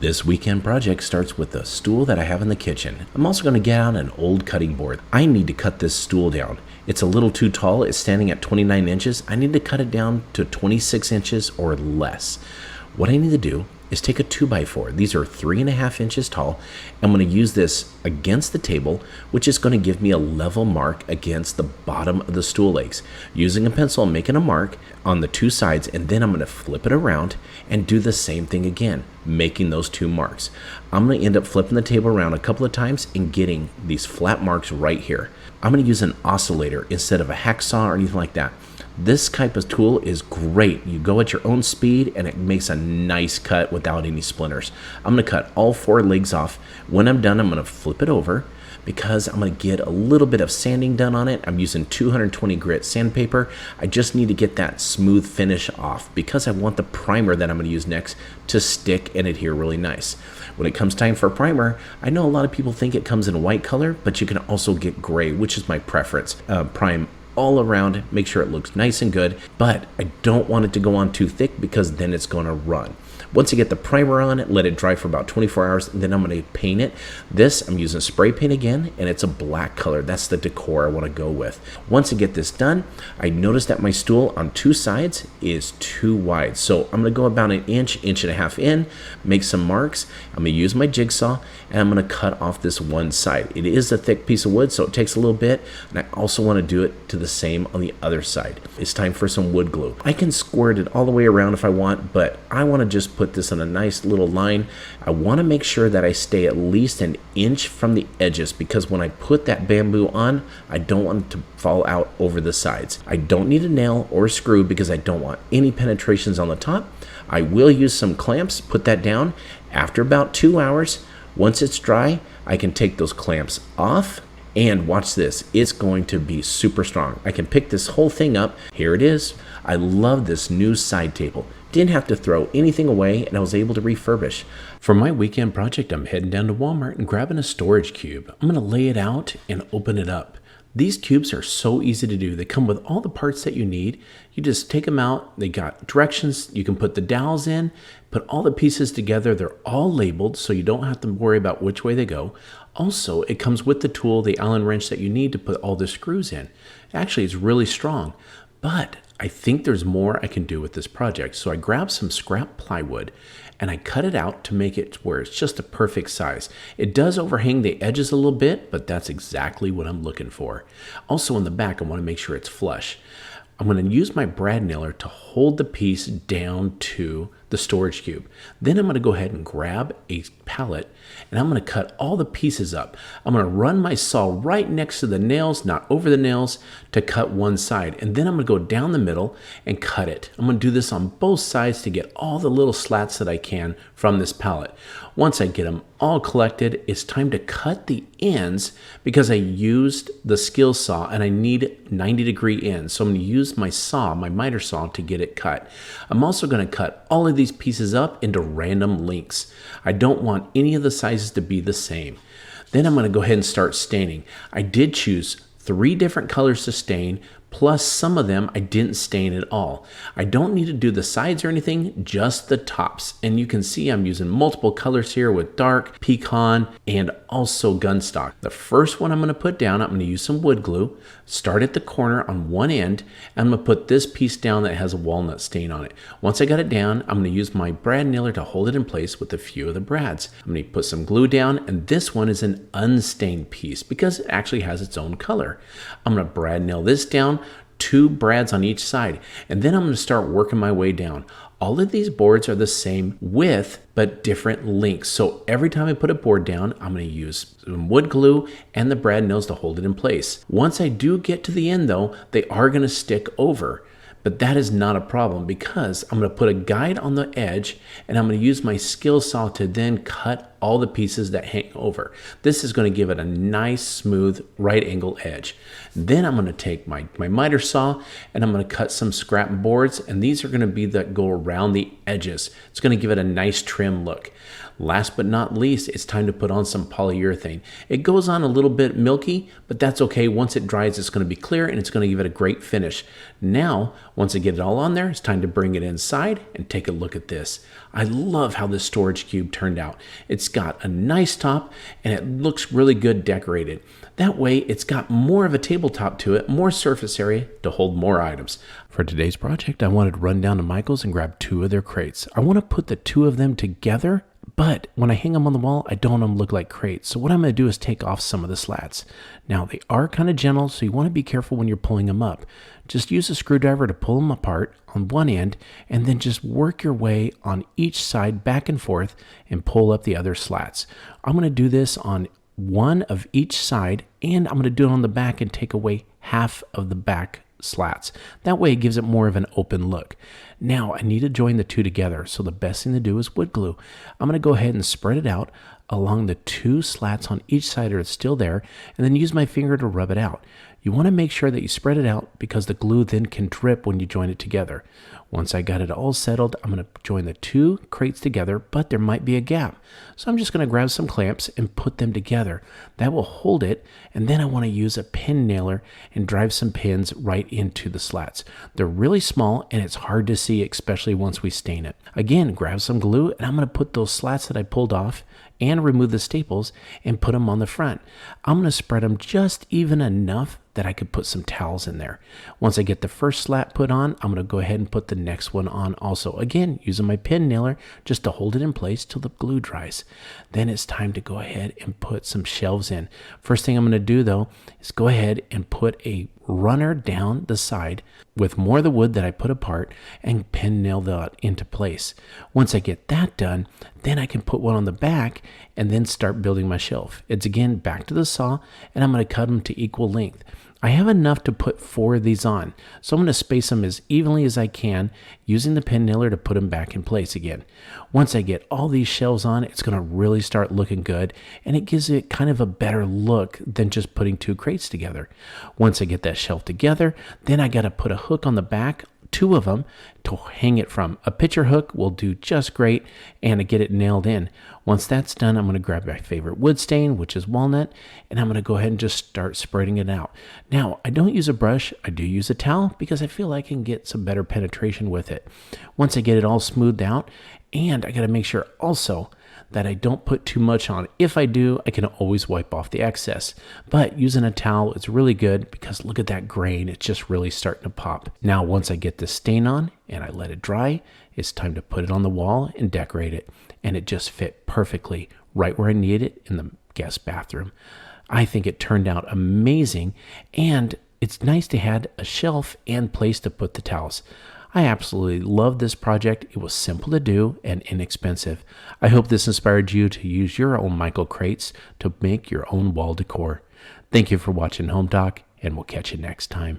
This weekend project starts with the stool that I have in the kitchen. I'm also going to get out an old cutting board. I need to cut this stool down. It's a little too tall. It's standing at 29 inches. I need to cut it down to 26 inches or less. What I need to do is take a 2x4. These are 3.5 inches tall. I'm going to use this against the table, which is going to give me a level mark against the bottom of the stool legs. Using a pencil, I'm making a mark on the two sides, and then I'm going to flip it around and do the same thing again, making those two marks. I'm going to end up flipping the table around a couple of times and getting these flat marks right here. I'm going to use an oscillator instead of a hacksaw or anything like that. This type of tool is great. You go at your own speed and it makes a nice cut without any splinters. I'm going to cut all 4 legs off. When I'm done, I'm going to flip it over because I'm going to get a little bit of sanding done on it. I'm using 220 grit sandpaper. I just need to get that smooth finish off because I want the primer that I'm going to use next to stick and adhere really nice. When it comes time for primer, I know a lot of people think it comes in a white color, but you can also get gray, which is my preference. Prime all around, make sure it looks nice and good, but I don't want it to go on too thick because then it's going to run. Once you get the primer on it, let it dry for about 24 hours, and then I'm going to paint it. This, I'm using spray paint again, and it's a black color. That's the decor I want to go with. Once I get this done, I noticed that my stool on 2 sides is too wide. So I'm going to go about an inch, inch and a half in, make some marks. I'm going to use my jigsaw, and I'm going to cut off this one side. It is a thick piece of wood, so it takes a little bit, and I also want to do it to the same on the other side. It's time for some wood glue. I can squirt it all the way around if I want, but I want to just put this on a nice little line. I want to make sure that I stay at least an inch from the edges because when I put that bamboo on, I don't want it to fall out over the sides. I don't need a nail or a screw because I don't want any penetrations on the top. I will use some clamps, put that down. After about 2 hours, once it's dry, I can take those clamps off. And watch this, it's going to be super strong. I can pick this whole thing up. Here it is. I love this new side table. Didn't have to throw anything away, and I was able to refurbish. For my weekend project, I'm heading down to Walmart and grabbing a storage cube. I'm going to lay it out and open it up. These cubes are so easy to do. They come with all the parts that you need. You just take them out. They got directions. You can put the dowels in, put all the pieces together. They're all labeled, so you don't have to worry about which way they go. Also, it comes with the tool, the Allen wrench that you need to put all the screws in. Actually, it's really strong, but I think there's more I can do with this project. So I grabbed some scrap plywood and I cut it out to make it where it's just a perfect size. It does overhang the edges a little bit, but that's exactly what I'm looking for. Also in the back, I want to make sure it's flush. I'm going to use my brad nailer to hold the piece down to the storage cube. Then I'm going to go ahead and grab a pallet and I'm going to cut all the pieces up. I'm going to run my saw right next to the nails, not over the nails, to cut one side. And then I'm going to go down the middle and cut it. I'm going to do this on both sides to get all the little slats that I can from this pallet. Once I get them all collected, it's time to cut the ends because I used the skill saw and I need 90-degree ends. So I'm going to use my saw, my miter saw, to get it cut. I'm also going to cut all of these pieces up into random lengths. I don't want any of the sizes to be the same. Then I'm going to go ahead and start staining. I did choose 3 different colors to stain, plus some of them I didn't stain at all. I don't need to do the sides or anything, just the tops. And you can see I'm using multiple colors here with dark, pecan, and also gunstock. The first one I'm going to put down, I'm going to use some wood glue, start at the corner on one end, and I'm going to put this piece down that has a walnut stain on it. Once I got it down, I'm going to use my brad nailer to hold it in place with a few of the brads. I'm going to put some glue down, and this one is an unstained piece because it actually has its own color. I'm going to brad nail this down, 2 brads on each side, and then I'm going to start working my way down. All of these boards are the same width, but different lengths. So every time I put a board down, I'm going to use some wood glue and the brad nails to hold it in place. Once I do get to the end though, they are going to stick over. But that is not a problem because I'm going to put a guide on the edge and I'm going to use my skill saw to then cut all the pieces that hang over. This is going to give it a nice, smooth, right angle edge. Then I'm going to take my miter saw and I'm going to cut some scrap boards, and these are going to be that go around the edges. It's going to give it a nice trim look. Last but not least, it's time to put on some polyurethane. It goes on a little bit milky, but that's okay. Once it dries, it's going to be clear and it's going to give it a great finish. Now, once I get it all on there, it's time to bring it inside and take a look at this. I love how this storage cube turned out. It's got a nice top and it looks really good decorated. That way it's got more of a tabletop to it, more surface area to hold more items. For today's project, I wanted to run down to Michael's and grab 2 of their crates. I want to put the 2 of them together, but when I hang them on the wall, I don't want them to look like crates. So what I'm going to do is take off some of the slats. Now they are kind of gentle, so you want to be careful when you're pulling them up. Just use a screwdriver to pull them apart on one end, and then just work your way on each side back and forth and pull up the other slats. I'm going to do this on one of each side, and I'm going to do it on the back and take away half of the back slats. That way it gives it more of an open look. Now I need to join the 2 together, so the best thing to do is wood glue. I'm going to go ahead and spread it out along the 2 slats on each side that are still there, and then use my finger to rub it out. You want to make sure that you spread it out because the glue then can drip when you join it together. Once I got it all settled, I'm going to join the 2 crates together, but there might be a gap. So I'm just going to grab some clamps and put them together. That will hold it, and then I want to use a pin nailer and drive some pins right into the slats. They're really small and it's hard to see, especially once we stain it. Again, grab some glue and I'm going to put those slats that I pulled off and remove the staples and put them on the front. I'm going to spread them just even enough that I could put some towels in there. Once I get the first slat put on, I'm going to go ahead and put the next one on also. Again, using my pin nailer just to hold it in place till the glue dries. Then it's time to go ahead and put some shelves in. First thing I'm going to do though is go ahead and put a runner down the side with more of the wood that I put apart and pin nail that into place. Once I get that done, then I can put one on the back and then start building my shelf. It's again back to the saw, and I'm going to cut them to equal length. I have enough to put 4 of these on, so I'm going to space them as evenly as I can using the pin nailer to put them back in place again. Once I get all these shelves on, it's going to really start looking good, and it gives it kind of a better look than just putting 2 crates together. Once I get that shelf together, then I got to put a hook on the back, 2 of them, to hang it from. A picture hook will do just great and to get it nailed in. Once that's done, I'm going to grab my favorite wood stain, which is walnut, and I'm going to go ahead and just start spreading it out. Now, I don't use a brush. I do use a towel because I feel I can get some better penetration with it. Once I get it all smoothed out, and I got to make sure also that I don't put too much on. If I do, I can always wipe off the excess. But using a towel is really good because look at that grain. It's just really starting to pop. Now, once I get this stain on and I let it dry, it's time to put it on the wall and decorate it. And it just fit perfectly right where I need it in the guest bathroom. I think it turned out amazing, and it's nice to have a shelf and place to put the towels. I absolutely love this project. It was simple to do and inexpensive. I hope this inspired you to use your own Michael crates to make your own wall decor. Thank you for watching Home Talk, and we'll catch you next time.